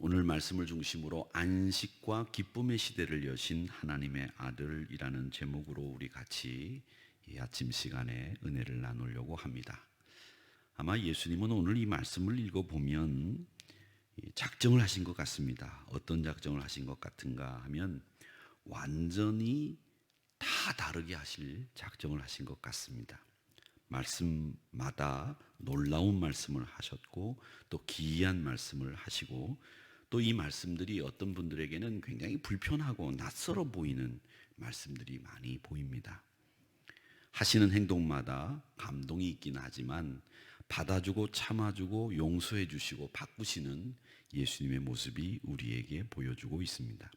오늘 말씀을 중심으로 안식과 기쁨의 시대를 여신 하나님의 아들이라는 제목으로 우리 같이 이 아침 시간에 은혜를 나누려고 합니다. 아마 예수님은 오늘 이 말씀을 읽어보면 작정을 하신 것 같습니다. 어떤 작정을 하신 것 같은가 하면 완전히 다 다르게 하실 작정을 하신 것 같습니다. 말씀마다 놀라운 말씀을 하셨고 또 기이한 말씀을 하시고 또 이 말씀들이 어떤 분들에게는 굉장히 불편하고 낯설어 보이는 말씀들이 많이 보입니다. 하시는 행동마다 감동이 있긴 하지만 받아주고 참아주고 용서해 주시고 바꾸시는 예수님의 모습이 우리에게 보여주고 있습니다.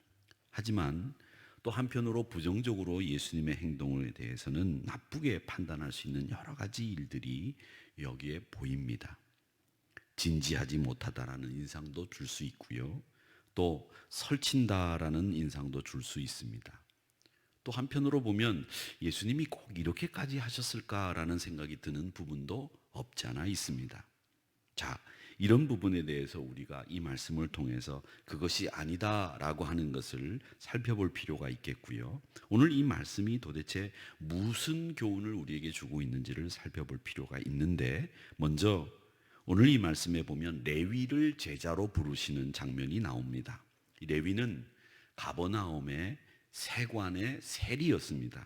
하지만 또 한편으로 부정적으로 예수님의 행동에 대해서는 나쁘게 판단할 수 있는 여러 가지 일들이 여기에 보입니다. 진지하지 못하다라는 인상도 줄 수 있고요. 또 설친다라는 인상도 줄 수 있습니다. 또 한편으로 보면 예수님이 꼭 이렇게까지 하셨을까라는 생각이 드는 부분도 없지 않아 있습니다. 자, 이런 부분에 대해서 우리가 이 말씀을 통해서 그것이 아니다라고 하는 것을 살펴볼 필요가 있겠고요. 오늘 이 말씀이 도대체 무슨 교훈을 우리에게 주고 있는지를 살펴볼 필요가 있는데, 먼저 오늘 이 말씀에 보면 레위를 제자로 부르시는 장면이 나옵니다. 이 레위는 가버나움의 세관의 세리였습니다.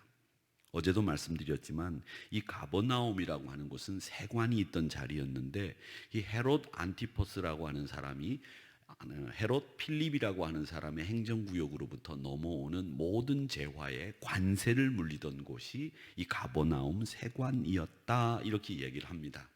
어제도 말씀드렸지만 이 가버나움이라고 하는 곳은 세관이 있던 자리였는데, 이 헤롯 안티퍼스라고 하는 사람이 헤롯 필립이라고 하는 사람의 행정구역으로부터 넘어오는 모든 재화의 관세를 물리던 곳이 이 가버나움 세관이었다, 이렇게 얘기를 합니다.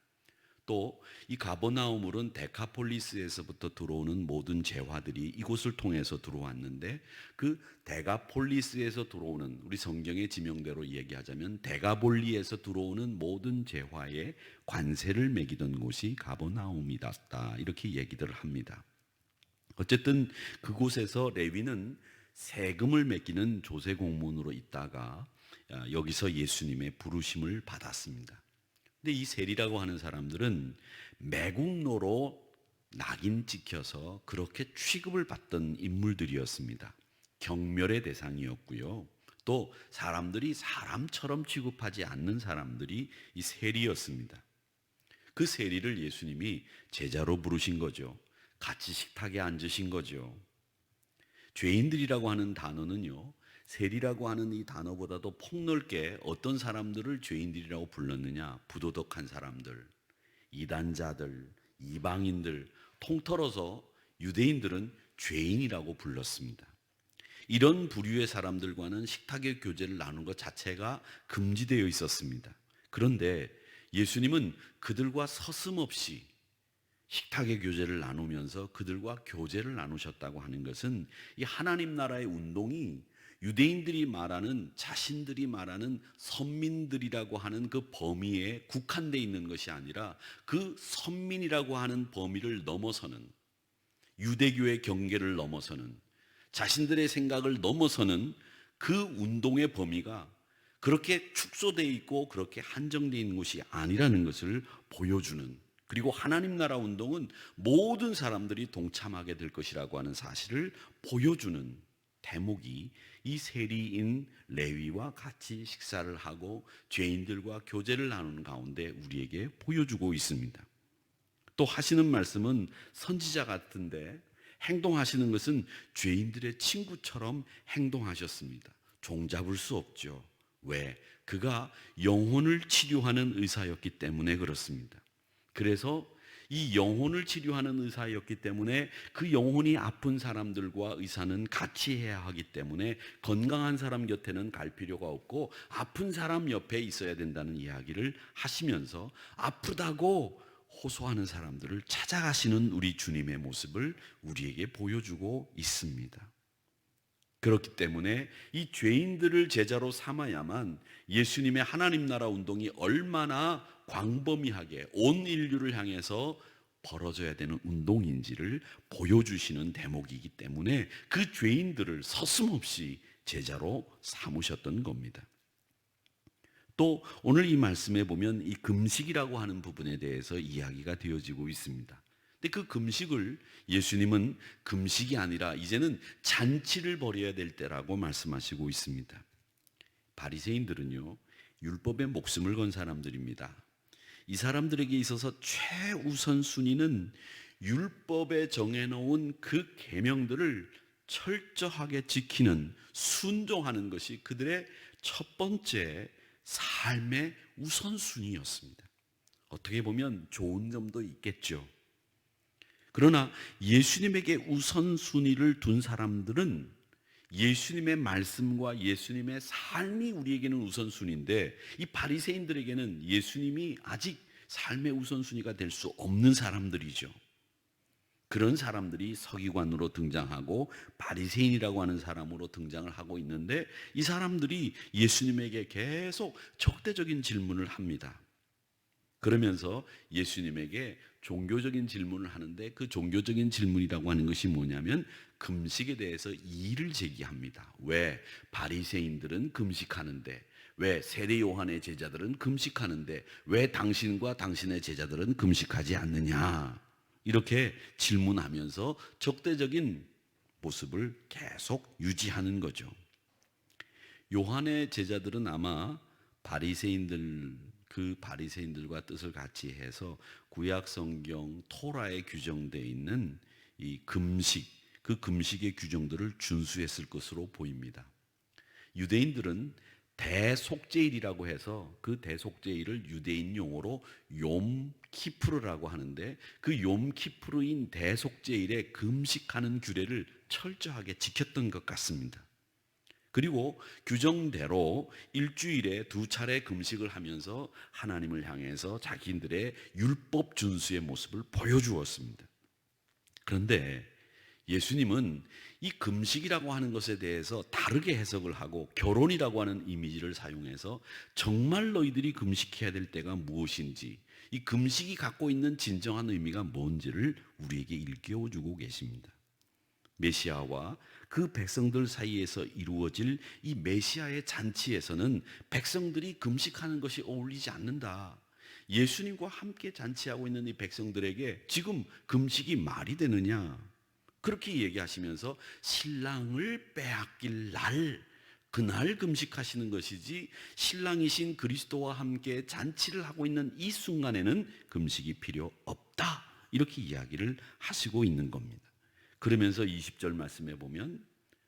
또 이 가버나움은 데카폴리스에서부터 들어오는 모든 재화들이 이곳을 통해서 들어왔는데, 그 데가폴리스에서 들어오는, 우리 성경의 지명대로 얘기하자면 데가볼리에서 들어오는 모든 재화에 관세를 매기던 곳이 가버나움이었다, 이렇게 얘기들을 합니다. 어쨌든 그곳에서 레위는 세금을 매기는 조세 공무원으로 있다가 여기서 예수님의 부르심을 받았습니다. 근데 이 세리라고 하는 사람들은 매국노로 낙인 찍혀서 그렇게 취급을 받던 인물들이었습니다. 경멸의 대상이었고요. 또 사람들이 사람처럼 취급하지 않는 사람들이 이 세리였습니다. 그 세리를 예수님이 제자로 부르신 거죠. 같이 식탁에 앉으신 거죠. 죄인들이라고 하는 단어는요, 세리라고 하는 이 단어보다도 폭넓게 어떤 사람들을 죄인들이라고 불렀느냐, 부도덕한 사람들, 이단자들, 이방인들, 통틀어서 유대인들은 죄인이라고 불렀습니다. 이런 부류의 사람들과는 식탁의 교제를 나누는 것 자체가 금지되어 있었습니다. 그런데 예수님은 그들과 서슴없이 식탁의 교제를 나누면서 그들과 교제를 나누셨다고 하는 것은 이 하나님 나라의 운동이 유대인들이 말하는, 자신들이 말하는 선민들이라고 하는 그 범위에 국한되어 있는 것이 아니라 그 선민이라고 하는 범위를 넘어서는, 유대교의 경계를 넘어서는, 자신들의 생각을 넘어서는 그 운동의 범위가 그렇게 축소되어 있고 그렇게 한정되어 있는 것이 아니라는 것을 보여주는, 그리고 하나님 나라 운동은 모든 사람들이 동참하게 될 것이라고 하는 사실을 보여주는 대목이 이 세리인 레위와 같이 식사를 하고 죄인들과 교제를 나누는 가운데 우리에게 보여주고 있습니다. 또 하시는 말씀은 선지자 같은데 행동하시는 것은 죄인들의 친구처럼 행동하셨습니다. 종잡을 수 없죠. 왜? 그가 영혼을 치료하는 의사였기 때문에 그렇습니다. 그래서 이 영혼을 치료하는 의사였기 때문에 그 영혼이 아픈 사람들과 의사는 같이 해야 하기 때문에 건강한 사람 곁에는 갈 필요가 없고 아픈 사람 옆에 있어야 된다는 이야기를 하시면서 아프다고 호소하는 사람들을 찾아가시는 우리 주님의 모습을 우리에게 보여주고 있습니다. 그렇기 때문에 이 죄인들을 제자로 삼아야만 예수님의 하나님 나라 운동이 얼마나 광범위하게 온 인류를 향해서 벌어져야 되는 운동인지를 보여주시는 대목이기 때문에 그 죄인들을 서슴없이 제자로 삼으셨던 겁니다. 또 오늘 이 말씀에 보면 이 금식이라고 하는 부분에 대해서 이야기가 되어지고 있습니다. 근데 그 금식을 예수님은 금식이 아니라 이제는 잔치를 벌여야 될 때라고 말씀하시고 있습니다. 바리새인들은요, 율법에 목숨을 건 사람들입니다. 이 사람들에게 있어서 최우선 순위는 율법에 정해놓은 그 계명들을 철저하게 지키는, 순종하는 것이 그들의 첫 번째 삶의 우선순위였습니다. 어떻게 보면 좋은 점도 있겠죠. 그러나 예수님에게 우선순위를 둔 사람들은 예수님의 말씀과 예수님의 삶이 우리에게는 우선순위인데, 이 바리새인들에게는 예수님이 아직 삶의 우선순위가 될 수 없는 사람들이죠. 그런 사람들이 서기관으로 등장하고 바리새인이라고 하는 사람으로 등장을 하고 있는데, 이 사람들이 예수님에게 계속 적대적인 질문을 합니다. 그러면서 예수님에게 종교적인 질문을 하는데, 그 종교적인 질문이라고 하는 것이 뭐냐면 금식에 대해서 이의를 제기합니다. 왜 바리새인들은 금식하는데, 왜 세례 요한의 제자들은 금식하는데, 왜 당신과 당신의 제자들은 금식하지 않느냐, 이렇게 질문하면서 적대적인 모습을 계속 유지하는 거죠. 요한의 제자들은 아마 그 바리새인들과 뜻을 같이 해서 구약 성경 토라에 규정되어 있는 이 금식, 그 금식의 규정들을 준수했을 것으로 보입니다. 유대인들은 대속죄일이라고 해서 그 대속죄일을 유대인 용어로 욤키프르라고 하는데, 그 욤키프르인 대속죄일에 금식하는 규례를 철저하게 지켰던 것 같습니다. 그리고 규정대로 일주일에 2차례 금식을 하면서 하나님을 향해서 자기들의 율법 준수의 모습을 보여주었습니다. 그런데 예수님은 이 금식이라고 하는 것에 대해서 다르게 해석을 하고 결혼이라고 하는 이미지를 사용해서 정말 너희들이 금식해야 될 때가 무엇인지, 이 금식이 갖고 있는 진정한 의미가 뭔지를 우리에게 일깨워주고 계십니다. 메시아와 그 백성들 사이에서 이루어질 이 메시아의 잔치에서는 백성들이 금식하는 것이 어울리지 않는다. 예수님과 함께 잔치하고 있는 이 백성들에게 지금 금식이 말이 되느냐, 그렇게 얘기하시면서 신랑을 빼앗길 날, 그날 금식하시는 것이지 신랑이신 그리스도와 함께 잔치를 하고 있는 이 순간에는 금식이 필요 없다, 이렇게 이야기를 하시고 있는 겁니다. 그러면서 20절 말씀에 보면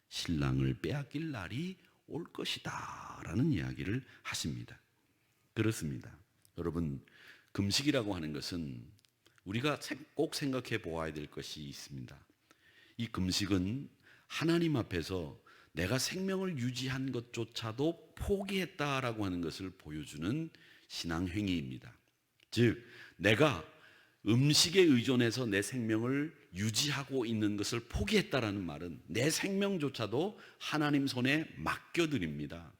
신랑을 빼앗길 날이 올 것이다 라는 이야기를 하십니다. 그렇습니다. 여러분, 금식이라고 하는 것은 우리가 꼭 생각해 보아야 될 것이 있습니다. 이 금식은 하나님 앞에서 내가 생명을 유지한 것조차도 포기했다라고 하는 것을 보여주는 신앙행위입니다. 즉, 내가 음식에 의존해서 내 생명을 유지하고 있는 것을 포기했다라는 말은 내 생명조차도 하나님 손에 맡겨드립니다.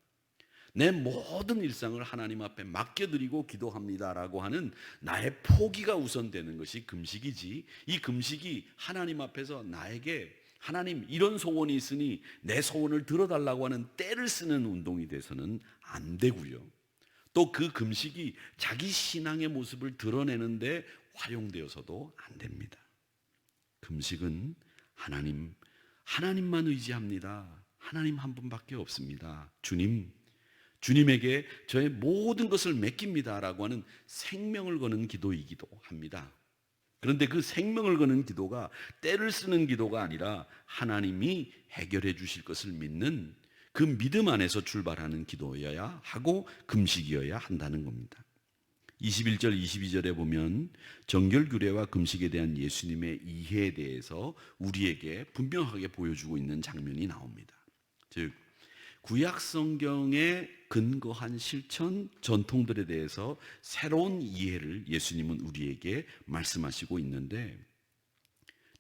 내 모든 일상을 하나님 앞에 맡겨드리고 기도합니다라고 하는 나의 포기가 우선되는 것이 금식이지, 이 금식이 하나님 앞에서 나에게 하나님 이런 소원이 있으니 내 소원을 들어달라고 하는 떼를 쓰는 운동이 돼서는 안 되고요. 또 그 금식이 자기 신앙의 모습을 드러내는데 활용되어서도 안 됩니다. 금식은 하나님만 의지합니다. 하나님 한 분밖에 없습니다. 주님에게 저의 모든 것을 맡깁니다 라고 하는 생명을 거는 기도이기도 합니다. 그런데 그 생명을 거는 기도가 때를 쓰는 기도가 아니라 하나님이 해결해 주실 것을 믿는 그 믿음 안에서 출발하는 기도여야 하고 금식이어야 한다는 겁니다. 21절 22절에 보면 정결규례와 금식에 대한 예수님의 이해에 대해서 우리에게 분명하게 보여주고 있는 장면이 나옵니다. 즉, 구약 성경에 근거한 실천 전통들에 대해서 새로운 이해를 예수님은 우리에게 말씀하시고 있는데,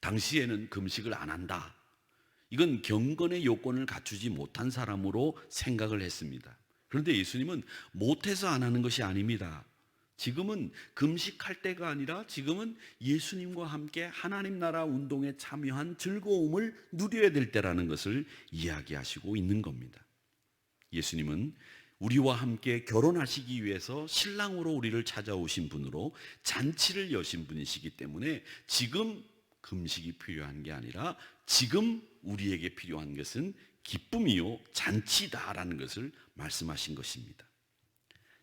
당시에는 금식을 안 한다, 이건 경건의 요건을 갖추지 못한 사람으로 생각을 했습니다. 그런데 예수님은 못해서 안 하는 것이 아닙니다. 지금은 금식할 때가 아니라 지금은 예수님과 함께 하나님 나라 운동에 참여한 즐거움을 누려야 될 때라는 것을 이야기하시고 있는 겁니다. 예수님은 우리와 함께 결혼하시기 위해서 신랑으로 우리를 찾아오신 분으로 잔치를 여신 분이시기 때문에 지금 금식이 필요한 게 아니라 지금 우리에게 필요한 것은 기쁨이요 잔치다라는 것을 말씀하신 것입니다.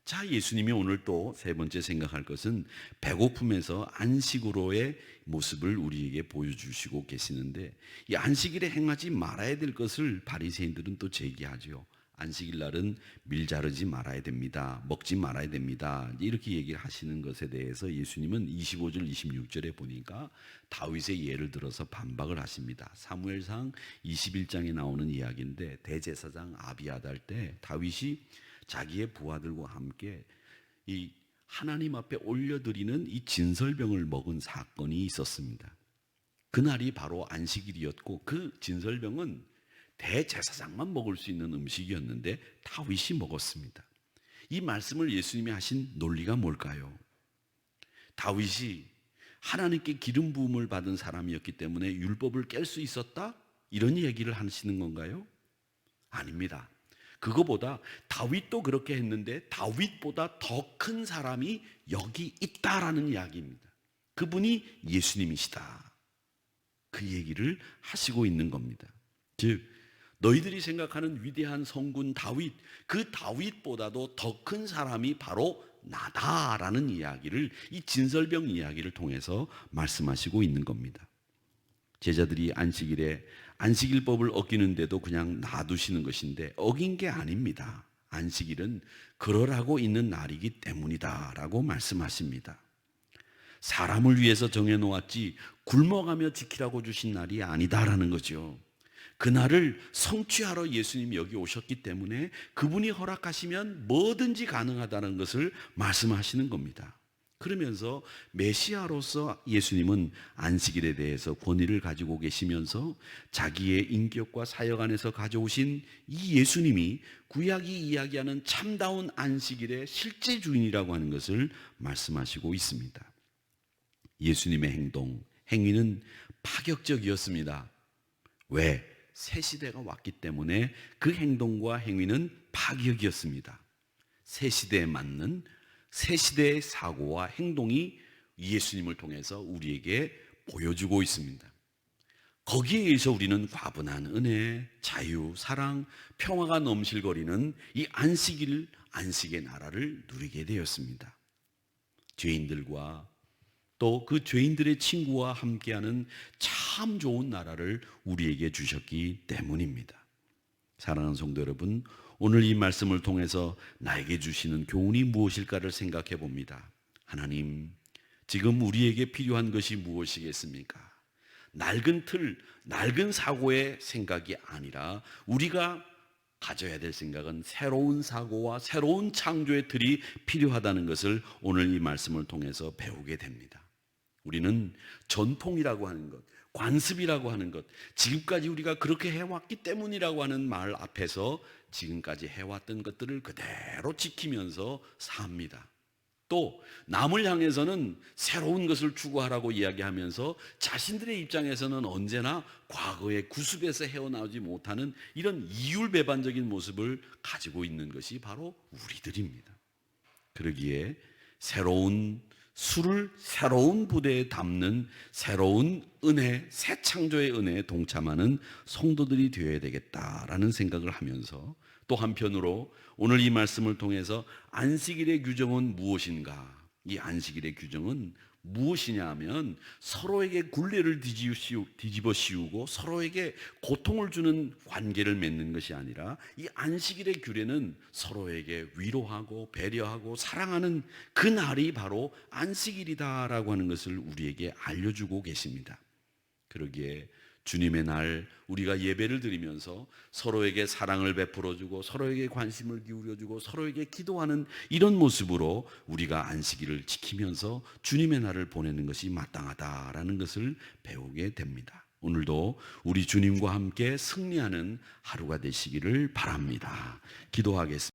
자, 예수님이 오늘 또 세 번째 생각할 것은 배고픔에서 안식으로의 모습을 우리에게 보여주시고 계시는데, 이 안식일에 행하지 말아야 될 것을 바리새인들은 또 제기하죠. 안식일 날은 밀 자르지 말아야 됩니다. 먹지 말아야 됩니다. 이렇게 얘기를 하시는 것에 대해서 예수님은 25절 26절에 보니까 다윗의 예를 들어서 반박을 하십니다. 사무엘상 21장에 나오는 이야기인데, 대제사장 아비아달 때 다윗이 자기의 부하들과 함께 이 하나님 앞에 올려드리는 이 진설병을 먹은 사건이 있었습니다. 그날이 바로 안식일이었고 그 진설병은 대제사장만 먹을 수 있는 음식이었는데 다윗이 먹었습니다. 이 말씀을 예수님이 하신 논리가 뭘까요? 다윗이 하나님께 기름 부음을 받은 사람이었기 때문에 율법을 깰 수 있었다? 이런 얘기를 하시는 건가요? 아닙니다. 그거보다 다윗도 그렇게 했는데 다윗보다 더 큰 사람이 여기 있다라는 이야기입니다. 그분이 예수님이시다. 그 얘기를 하시고 있는 겁니다. 즉 너희들이 생각하는 위대한 성군 다윗, 그 다윗보다도 더 큰 사람이 바로 나다라는 이야기를 이 진설병 이야기를 통해서 말씀하시고 있는 겁니다. 제자들이 안식일에 안식일법을 어기는데도 그냥 놔두시는 것인데 어긴 게 아닙니다. 안식일은 그러라고 있는 날이기 때문이다 라고 말씀하십니다. 사람을 위해서 정해놓았지 굶어가며 지키라고 주신 날이 아니다라는 거죠. 그날을 성취하러 예수님이 여기 오셨기 때문에 그분이 허락하시면 뭐든지 가능하다는 것을 말씀하시는 겁니다. 그러면서 메시아로서 예수님은 안식일에 대해서 권위를 가지고 계시면서 자기의 인격과 사역 안에서 가져오신 이 예수님이 구약이 이야기하는 참다운 안식일의 실제 주인이라고 하는 것을 말씀하시고 있습니다. 예수님의 행위는 파격적이었습니다. 왜? 새 시대가 왔기 때문에 그 행동과 행위는 파격이었습니다. 새 시대에 맞는 새 시대의 사고와 행동이 예수님을 통해서 우리에게 보여주고 있습니다. 거기에 의해서 우리는 과분한 은혜, 자유, 사랑, 평화가 넘실거리는 이 안식의 나라를 누리게 되었습니다. 죄인들과 또 그 죄인들의 친구와 함께하는 참 좋은 나라를 우리에게 주셨기 때문입니다. 사랑하는 성도 여러분, 오늘 이 말씀을 통해서 나에게 주시는 교훈이 무엇일까를 생각해 봅니다. 하나님, 지금 우리에게 필요한 것이 무엇이겠습니까? 낡은 틀, 낡은 사고의 생각이 아니라 우리가 가져야 될 생각은 새로운 사고와 새로운 창조의 틀이 필요하다는 것을 오늘 이 말씀을 통해서 배우게 됩니다. 우리는 전통이라고 하는 것, 관습이라고 하는 것, 지금까지 우리가 그렇게 해왔기 때문이라고 하는 말 앞에서 지금까지 해왔던 것들을 그대로 지키면서 삽니다. 또 남을 향해서는 새로운 것을 추구하라고 이야기하면서 자신들의 입장에서는 언제나 과거의 구습에서 헤어나오지 못하는 이런 이율배반적인 모습을 가지고 있는 것이 바로 우리들입니다. 그러기에 새로운 술을 새로운 부대에 담는 새로운 은혜, 새 창조의 은혜에 동참하는 성도들이 되어야 되겠다라는 생각을 하면서 또 한편으로 오늘 이 말씀을 통해서 안식일의 규정은 무엇인가? 이 안식일의 규정은 무엇이냐 하면 서로에게 굴레를 뒤집어 씌우고 서로에게 고통을 주는 관계를 맺는 것이 아니라 이 안식일의 규례는 서로에게 위로하고 배려하고 사랑하는 그 날이 바로 안식일이다라고 하는 것을 우리에게 알려주고 계십니다. 그러기에 주님의 날 우리가 예배를 드리면서 서로에게 사랑을 베풀어주고 서로에게 관심을 기울여주고 서로에게 기도하는 이런 모습으로 우리가 안식일을 지키면서 주님의 날을 보내는 것이 마땅하다라는 것을 배우게 됩니다. 오늘도 우리 주님과 함께 승리하는 하루가 되시기를 바랍니다. 기도하겠습니다.